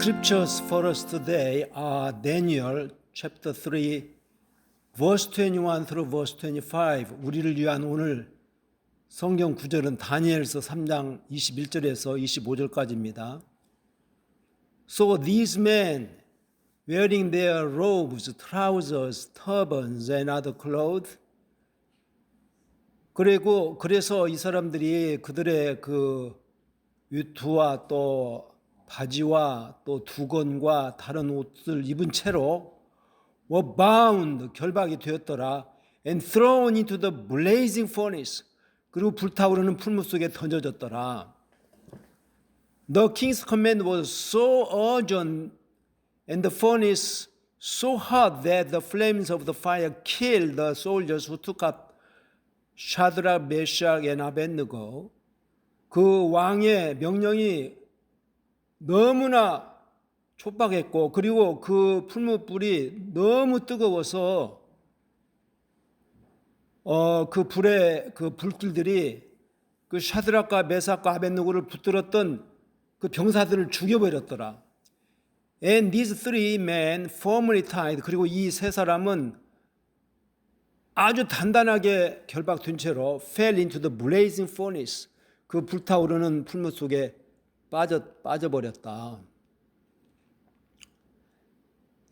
Scriptures for us today are Daniel chapter 3 verse 21 through verse 25. 우리를 위한 오늘 성경 구절은 다니엘서 3장 21절에서 25절까지입니다. So these men wearing their robes, trousers, turbans and other clothes. 그래서 이 사람들이 그들의 그 유투와 또 바지와 또 두건과 다른 옷을 입은 채로 were bound, 결박이 되었더라. And thrown into the blazing furnace, 그리고 불타오르는 풀무 속에 던져졌더라. The king's command was so urgent and the furnace so hot that the flames of the fire killed the soldiers who took up Shadrach, Meshach and Abednego. 그 왕의 명령이 너무나 촉박했고 그리고 그 풀무불이 너무 뜨거워서 그 불의 그 불길들이 그 샤드락과 메삭과 아벳느고를 붙들었던 그 병사들을 죽여버렸더라. And these three men firmly tied. 그리고 이 세 사람은 아주 단단하게 결박된 채로 fell into the blazing furnace. 그 불타오르는 풀무 속에 빠져버렸다.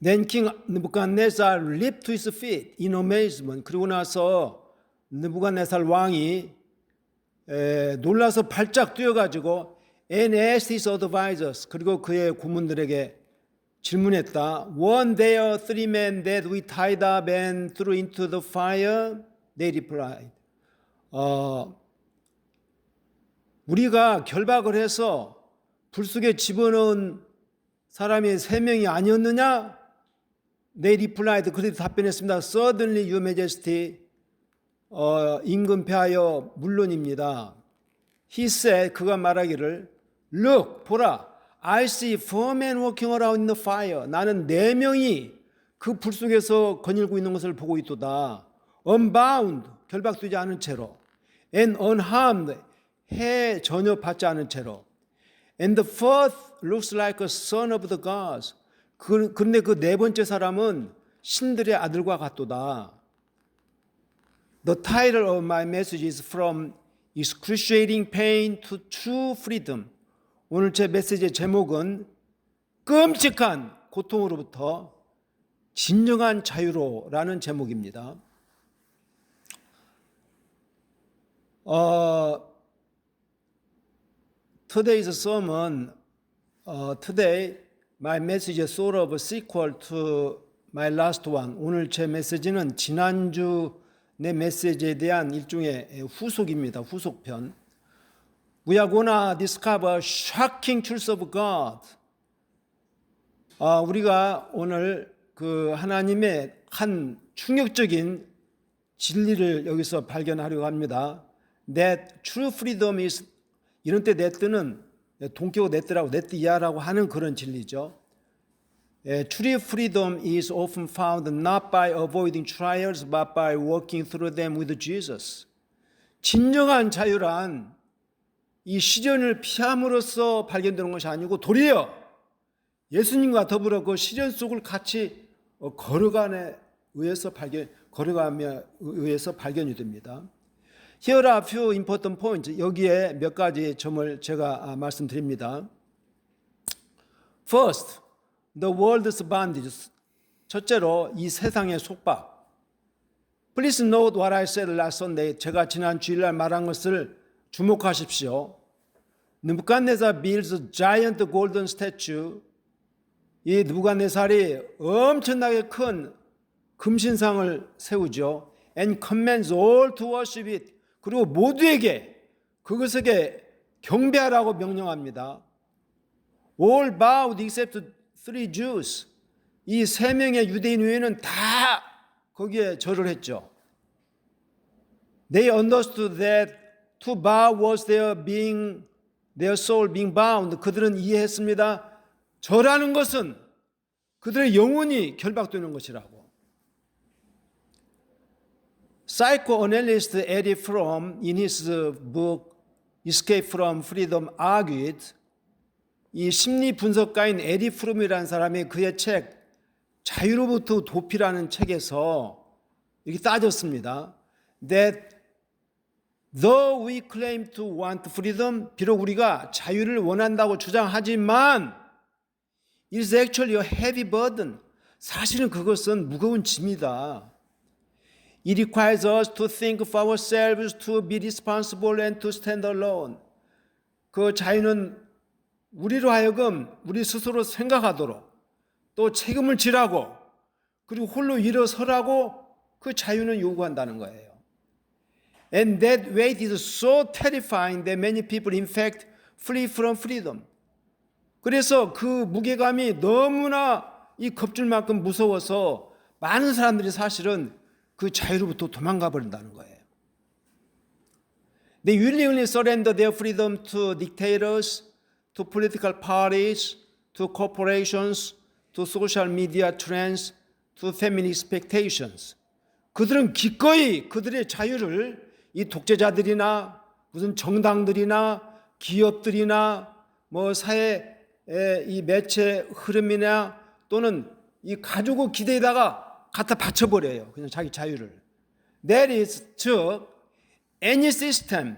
Then King Nebuchadnezzar leaped to his feet in amazement. 그리고 나서 느부갓네살 왕이 놀라서 발작 뛰어가지고 and asked his advisors. 그리고 그의 고문들에게 질문했다. Weren't there three men that we tied up and threw into the fire? They replied. 우리가 결박을 해서 불 속에 집어넣은 사람이 세 명이 아니었느냐? They replied. 그들이 답변했습니다. Certainly, Your Majesty. 임금폐하여 물론입니다. He said, 그가 말하기를 Look, 보라. I see four men walking around in the fire. 나는 네 명이 그 불 속에서 거닐고 있는 것을 보고 있도다. Unbound, 결박되지 않은 채로. And unharmed, 해 전혀 받지 않은 채로. And the fourth looks like a son of the gods. 그런데 그 네 번째 사람은 신들의 아들과 같도다. The title of my message is From Excruciating Pain to True Freedom. 오늘 제 메시지의 제목은 끔찍한 고통으로부터 진정한 자유로라는 제목입니다. Today's sermon, today my message is sort of a sequel to my last one. 오늘 제 메시지는 지난주 내 메시지에 대한 일종의 후속입니다. 후속편. We are gonna discover shocking truths of God. 우리가 오늘 그 하나님의 한 충격적인 진리를 여기서 발견하려고 합니다. That true freedom is, 이런 때 내 뜻은 동격어 내 뜻라고 내 뜻이야라고 하는 그런 진리죠. True freedom is often found not by avoiding trials but by walking through them with Jesus. 진정한 자유란 이 시련을 피함으로써 발견되는 것이 아니고 도리어 예수님과 더불어 그 시련 속을 같이 걸어가며 의해서 발견이 됩니다. Here are a few important points. 여기에 몇 가지 점을 제가 말씀드립니다. First, the world's bondage. 첫째로 이 세상의 속박. Please note what I said last Sunday. 제가 지난 주일날 말한 것을 주목하십시오. 느부갓네살 builds a giant golden statue. 이 느부갓네살이 엄청나게 큰 금신상을 세우죠. And commands all to worship it. 그리고 모두에게 그것에게 경배하라고 명령합니다. All bowed except three Jews. 이 세 명의 유대인 외에는 다 거기에 절을 했죠. They understood that to bow was their soul being bound. 그들은 이해했습니다. 절하는 것은 그들의 영혼이 결박되는 것이라고. Psychoanalyst Erich Fromm in his book Escape from Freedom argued 이 심리 분석가인 에리 프룸이라는 사람이 그의 책 자유로부터 도피라는 책에서 이렇게 따졌습니다. That though we claim to want freedom, 비록 우리가 자유를 원한다고 주장하지만 it is actually a heavy burden. 사실은 그것은 무거운 짐이다. It requires us to think of ourselves, to be responsible and to stand alone. 그 자유는 우리로 하여금 우리 스스로 생각하도록 또 책임을 지라고 그리고 홀로 일어서라고 그 자유는 요구한다는 거예요. And that weight is so terrifying that many people in fact flee from freedom. 그래서 그 무게감이 너무나 이 겁줄 만큼 무서워서 많은 사람들이 사실은 그 자유로부터 도망가 버린다는 거예요. They willingly surrender their freedom to dictators, to political parties, to corporations, to social media trends, to family expectations. 그들은 기꺼이 그들의 자유를 이 독재자들이나 무슨 정당들이나 기업들이나 뭐 사회의 이 매체 흐름이나 또는 이 가족의 기대에다가 갖다 바쳐버려요. 그냥 자기 자유를. That is, 즉 any system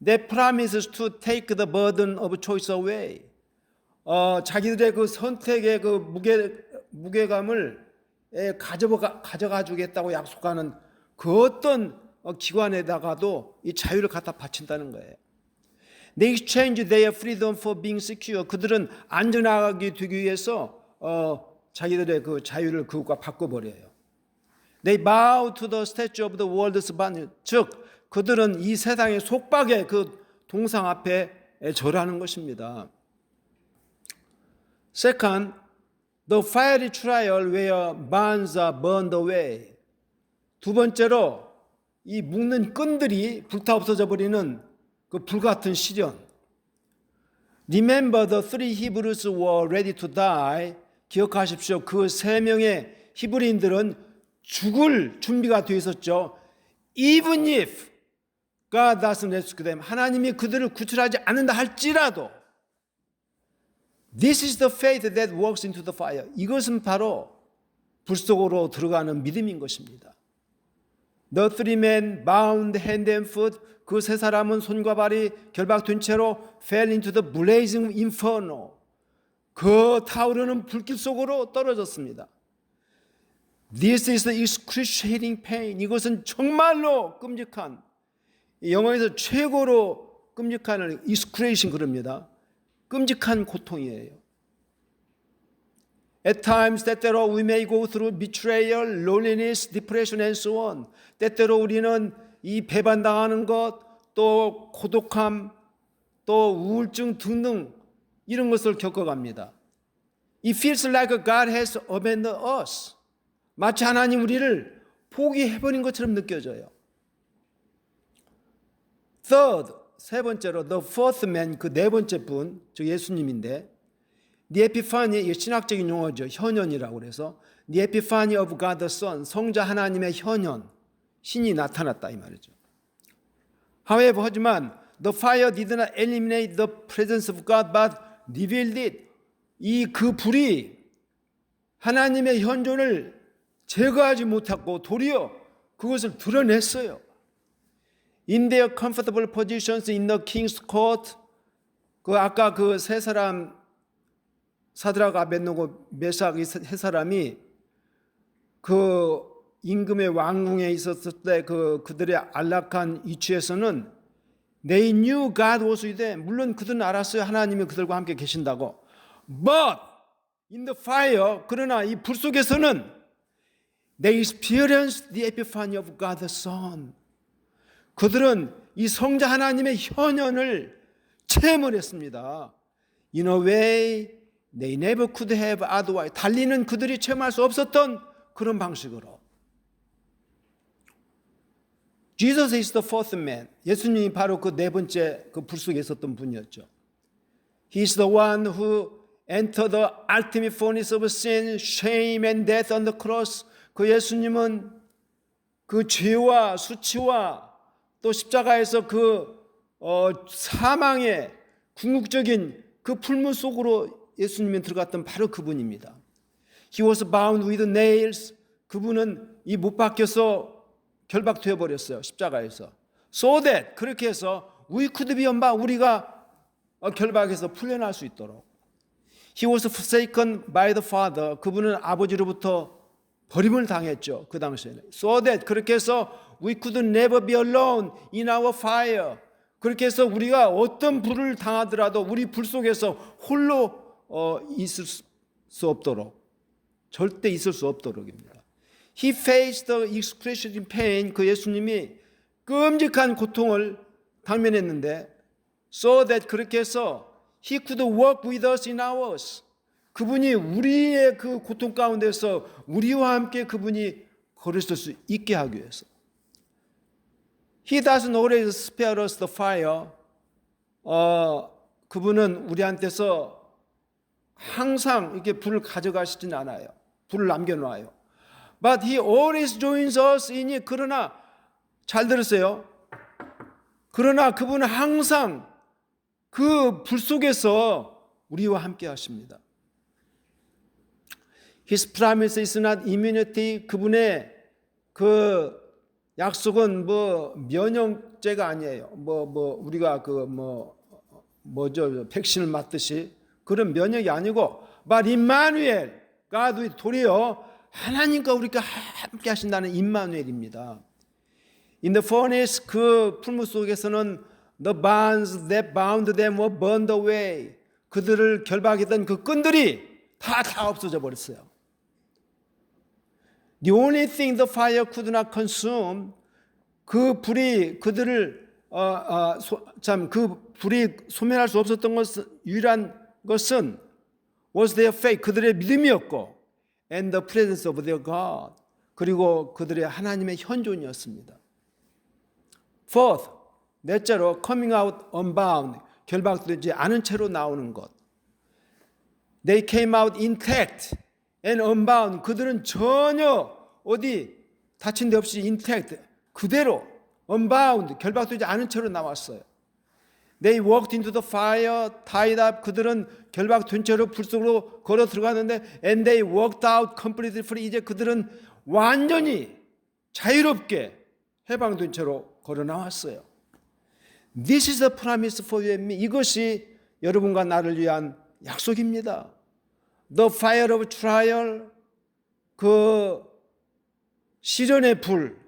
that promises to take the burden of choice away. 자기들의 그 선택의 그 무게감을 가져가 주겠다고 약속하는 그 어떤 기관에다가도 이 자유를 갖다 바친다는 거예요. They exchange their freedom for being secure. 그들은 안전하게 되기 위해서 자기들의 그 자유를 그것과 바꿔버려요. They bow to the statue of the world's bondage. 즉 그들은 이 세상의 속박의 그 동상 앞에 절하는 것입니다. Second, the fiery trial where bonds are burned away. 두 번째로 이 묶는 끈들이 불타 없어져 버리는 그 불같은 시련. Remember the three Hebrews were ready to die. 기억하십시오. 그 세 명의 히브리인들은 죽을 준비가 되어 있었죠. Even if God doesn't rescue them. 하나님이 그들을 구출하지 않는다 할지라도 This is the faith that walks into the fire. 이것은 바로 불 속으로 들어가는 믿음인 것입니다. The three men bound hand and foot. 그 세 사람은 손과 발이 결박된 채로 fell into the blazing inferno. 그 타오르는 불길 속으로 떨어졌습니다. This is the excruciating pain. 이것은 정말로 끔찍한, 영어에서 최고로 끔찍한 excruciation 그럽니다. 끔찍한 고통이에요. At times, 때때로 we may go through betrayal, loneliness, depression and so on. 때때로 우리는 이 배반당하는 것, 또 고독함, 또 우울증 등등 이런 것을 겪어갑니다. It feels like God has abandoned us. 마치 하나님 우리를 포기해버린 것처럼 느껴져요. Third, 세 번째로 the fourth man, 그 네 번째 분, 즉 예수님인데 The Epiphany, 신학적인 용어죠. 현현이라고 그래서 The Epiphany of God the Son, 성자 하나님의 현현, 신이 나타났다 이 말이죠. However, 하지만 the fire did not eliminate the presence of God, but revealed it. 이 그 불이 하나님의 현존을 제거하지 못하고 도리어 그것을 드러냈어요. In their comfortable positions in the king's court, 그 아까 그 세 사람 사드락 아벳노고 메삭 이 세 사람이 그 임금의 왕궁에 있었을 때 그들의 안락한 위치에서는 They knew God was with them. 물론 그들은 알았어요. 하나님이 그들과 함께 계신다고. But in the fire, 그러나 이 불 속에서는 They experienced the epiphany of God the Son. 그들은 이 성자 하나님의 현현을 체험을 했습니다. In a way they never could have otherwise. 달리는 그들이 체험할 수 없었던 그런 방식으로. Jesus is the fourth man. 예수님이 바로 그 네 번째 그 불 속에 있었던 분이었죠. He is the one who entered the ultimate furnace of sin, shame and death on the cross. 그 예수님은 그 죄와 수치와 또 십자가에서 그 사망의 궁극적인 그 풀무 속으로 예수님이 들어갔던 바로 그분입니다. He was bound with nails. 그분은 이 못 박혀서 결박되어 버렸어요. 십자가에서. So that 그렇게 해서 we could be unbound. 우리가 결박에서 풀려날 수 있도록. He was forsaken by the Father. 그분은 아버지로부터 버림을 당했죠. 그 당시에는. So that 그렇게 해서 we could never be alone in our fire. 그렇게 해서 우리가 어떤 불을 당하더라도 우리 불 속에서 홀로 있을 수 없도록, 절대 있을 수 없도록입니다. He faced the excruciating pain. 그 예수님이 끔찍한 고통을 당면했는데 so that 그렇게 해서 He could walk with us in ours. 그분이 우리의 그 고통 가운데서 우리와 함께 그분이 걸으실 수 있게 하기 위해서. He doesn't always spare us the fire. 그분은 우리한테서 항상 이렇게 불을 가져가시진 않아요. 불을 남겨놔요. But He always joins us in it. 그러나 잘 들으세요. 그러나 그분은 항상 그 불 속에서 우리와 함께 하십니다. His promise is not immunity. 그분의 그 약속은 면역제가 아니에요. 우리가 백신을 맞듯이 그런 면역이 아니고, but Emmanuel, God 도리어 하나님과 우리가 함께 하신다는 임마누엘입니다. In the furnace, 그 풀무 속에서는 the bonds that bound them were burned away. 그들을 결박했던 그 끈들이 다 없어져 버렸어요. The only thing the fire could not consume, 그 불이 그들을 그 불이 소멸할 수 없었던 것은 유일한 것은 was their faith, 그들의 믿음이었고, and the presence of their God, 그리고 그들의 하나님의 현존이었습니다. Fourth, 넷째로 coming out unbound, 결박되지 않은 채로 나오는 것. They came out intact and unbound. 그들은 전혀 어디 다친 데 없이 intact, 그대로 unbound, 결박되지 않은 채로 나왔어요. They walked into the fire, tied up. 그들은 결박된 채로 불 속으로 걸어 들어갔는데, and they walked out completely free. 이제 그들은 완전히 자유롭게 해방된 채로 걸어 나왔어요. This is the promise for you and me. 이것이 여러분과 나를 위한 약속입니다. The fire of trial, 그 시련의 불.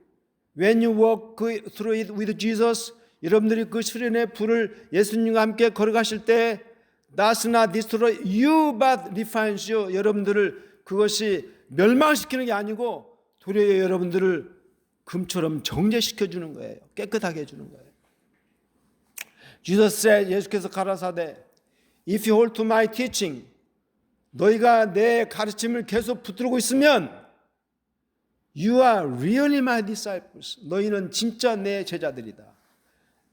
When you walk through it with Jesus, 여러분들이 그 시련의 불을 예수님과 함께 걸어가실 때 does not destroy you but refines you. 여러분들을 그것이 멸망시키는 게 아니고 도리어 여러분들을 금처럼 정죄시켜주는 거예요. 깨끗하게 해주는 거예요. Jesus said, 예수께서 가라사대 If you hold to my teaching, 너희가 내 가르침을 계속 붙들고 있으면 You are really my disciples. 너희는 진짜 내 제자들이다.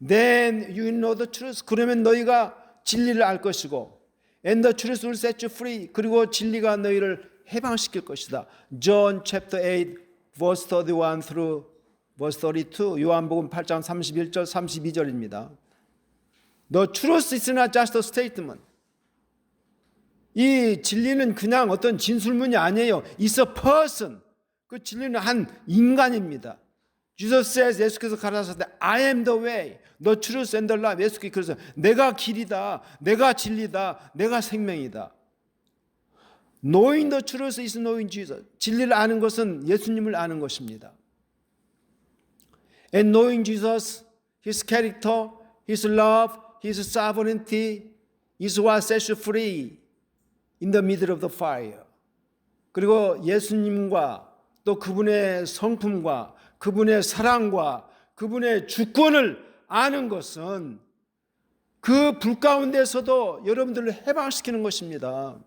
Then you know the truth. 그러면 너희가 진리를 알 것이고, and the truth will set you free. 그리고 진리가 너희를 해방시킬 것이다. John chapter 8 verse 31 through verse 32. 요한복음 8장 31절 32절입니다. The truth is not just a statement. 이 진리는 그냥 어떤 진술문이 아니에요. It's a person. 그 진리는 한 인간입니다. Jesus says, 예수께서 가라사대 I am the way, the truth and the life. 예수께서 그래서 내가 길이다, 내가 진리다, 내가 생명이다. Knowing the truth is knowing Jesus. 진리를 아는 것은 예수님을 아는 것입니다. And knowing Jesus, His character, His love, His sovereignty is what sets you free in the middle of the fire. 그리고 예수님과 또 그분의 성품과 그분의 사랑과 그분의 주권을 아는 것은 그 불 가운데서도 여러분들을 해방시키는 것입니다.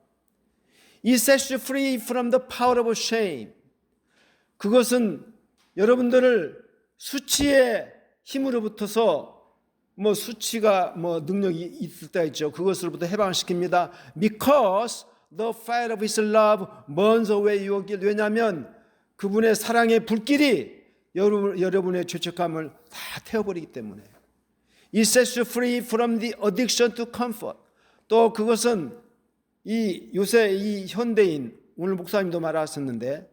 It sets you free from the power of shame. 그것은 여러분들을 수치의 힘으로부터서 수치가 능력이 있을 때 있죠. 그것으로부터 해방시킵니다. Because the fire of His love burns away your guilt. 왜냐하면 그분의 사랑의 불길이 여러분의 죄책감을 다 태워버리기 때문에. It sets you free from the addiction to comfort. 또 그것은 이 요새 이 현대인, 오늘 목사님도 말하셨는데,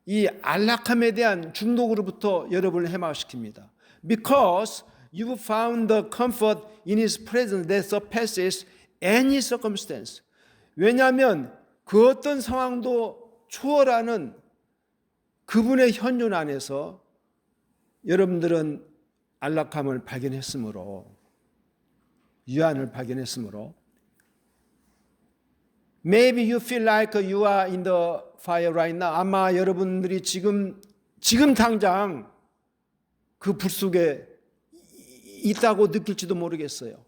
이 안락함에 대한 중독으로부터 여러분을 해방시킵니다. Because you found the comfort in His presence that surpasses any circumstance. 왜냐하면 그 어떤 상황도 초월하는 그분의 현존 안에서 여러분들은 안락함을 발견했으므로, 유한을 발견했으므로, Maybe you feel like you are in the fire right now. 아마 여러분들이 지금 당장 그 불 속에 있다고 느낄지도 모르겠어요.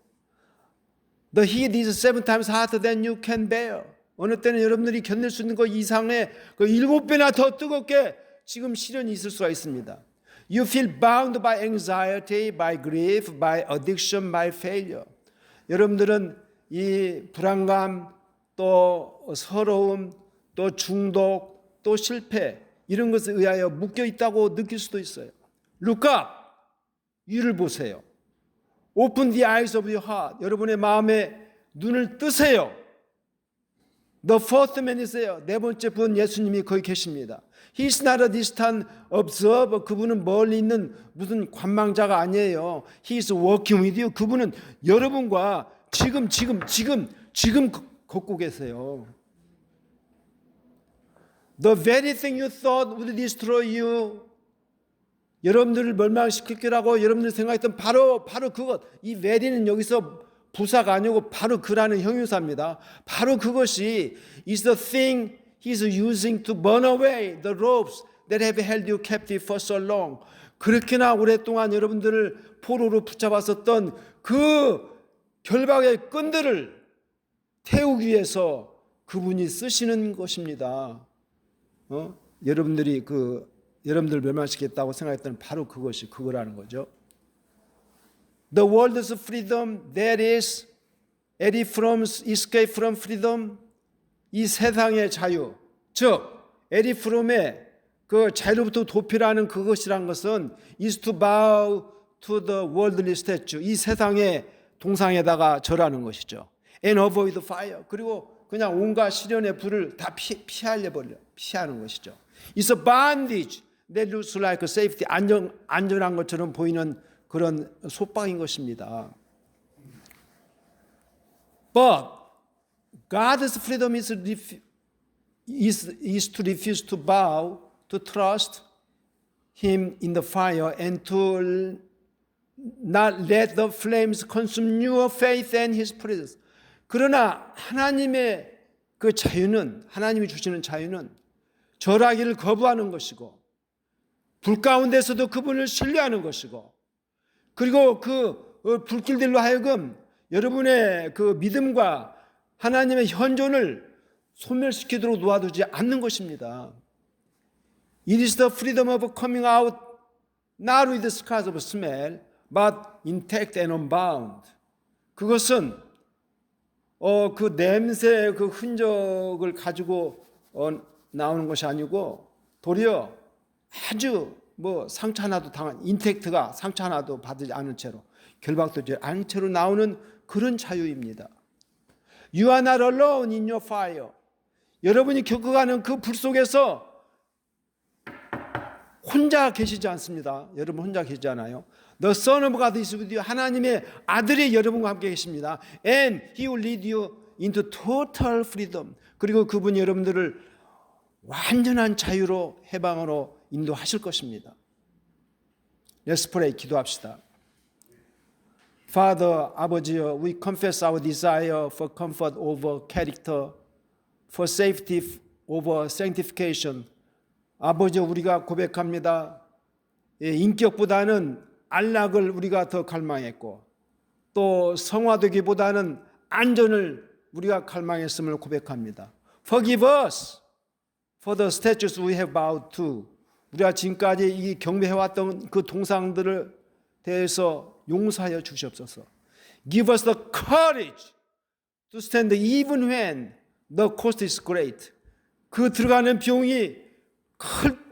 The heat is 7 times hotter than you can bear. 어느 때는 여러분들이 견딜 수 있는 것 이상의 그 7배나 더 뜨겁게 지금 시련이 있을 수가 있습니다. You feel bound by anxiety, by grief, by addiction, by failure. 여러분들은 이 불안감, 또 서러움, 또 중독, 또 실패, 이런 것에 의하여 묶여 있다고 느낄 수도 있어요. Look up, 위를 보세요. Open the eyes of your heart. 여러분의 마음에 눈을 뜨세요. The fourth man is요. 네 번째 분 예수님이 거기 계십니다. He's not a distant observer. 그분은 멀리 있는 무슨 관망자가 아니에요. He's working with you. 그분은 여러분과 지금 걷고 계세요. The very thing you thought would destroy you. 여러분들을 멸망시킬 거라고 여러분들이 생각했던 바로 그것. 이 very는 여기서 부사가 아니고 바로 그라는 형용사입니다. 바로 그것이 is the thing he's using to burn away the ropes that have held you captive for so long. 그렇게나 오랫동안 여러분들을 포로로 붙잡았었던 그 결박의 끈들을 태우기 위해서 그분이 쓰시는 것입니다. 여러분들 멸망시켰다고 생각했던 바로 그거라는 거죠. The world's freedom, that is 에리프롬's escape from freedom. 이 세상의 자유, 즉 에리프롬의 그 자유로부터 도피라는 그것이란 것은 is to bow to the worldly statue. 이 세상의 동상에다가 절하는 것이죠. And avoid fire. 그리고 그냥 온갖 시련의 불을 다 피하는 것이죠. It's a bondage that looks like safety. 안전한 것처럼 보이는 그런 속박인 것입니다. But God's freedom is to refuse to bow, to trust Him in the fire, and to not let the flames consume your faith and His presence. 그러나 하나님의 그 자유는, 하나님이 주시는 자유는 절하기를 거부하는 것이고, 불 가운데서도 그분을 신뢰하는 것이고, 그리고 그 불길들로 하여금 여러분의 그 믿음과 하나님의 현존을 소멸시키도록 놓아두지 않는 것입니다. It is the freedom of coming out not with the scars of smell, but intact and unbound. 그것은 그 냄새 그 흔적을 가지고 나오는 것이 아니고 도리어 아주 상처 하나도 인텍트가 상처 하나도 받지 않은 채로 결박도 되지 않은 채로 나오는 그런 자유입니다. You are not alone in your fire. 여러분이 겪어가는 그 불 속에서 혼자 계시지 않습니다. 여러분 혼자 계시지 않아요. The Son of God is with you. 하나님의 아들이 여러분과 함께 계십니다. And He will lead you into total freedom. 그리고 그분이 여러분들을 완전한 자유로 해방으로 인도하실 것입니다. Let's pray. 기도합시다. Father, 아버지여, we confess our desire for comfort over character, for safety over sanctification. 아버지여, 우리가 고백합니다. 인격보다는 안락을 우리가 더 갈망했고, 또 성화되기보다는 안전을 우리가 갈망했음을 고백합니다. Forgive us for the statues we have bowed to. 우리가 지금까지 이 경배해왔던 그 동상들을 대해서 용서하여 주시옵소서. Give us the courage to stand even when the cost is great. 그 들어가는 비용이 클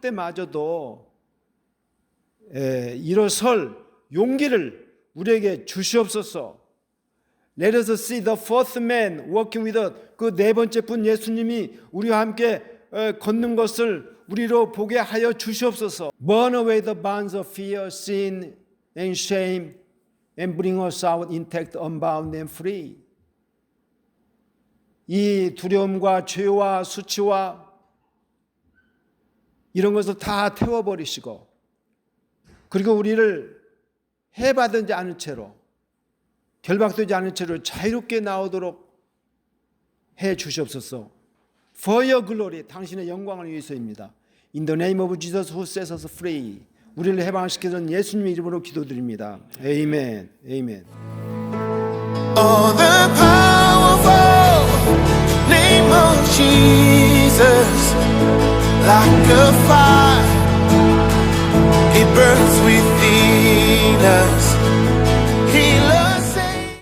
때마저도 일어설 용기를 우리에게 주시옵소서. Let us see the fourth man walking with us. 그 네 번째 분 예수님이 우리와 함께 걷는 것을 우리로 보게 하여 주시옵소서. Burn away the bonds of fear, sin and shame and bring us out intact, unbound and free. 이 두려움과 죄와 수치와 이런 것을 다 태워버리시고 그리고 우리를 해받지 않은 채로 결박되지 않은 채로 자유롭게 나오도록 해 주시옵소서. For your glory, 당신의 영광을 위해서입니다. In the name of Jesus who sets us free. 우리를 해방시켜준 예수님의 이름으로 기도드립니다. 아멘. 아멘. Oh, the powerful name of Jesus, like a fire.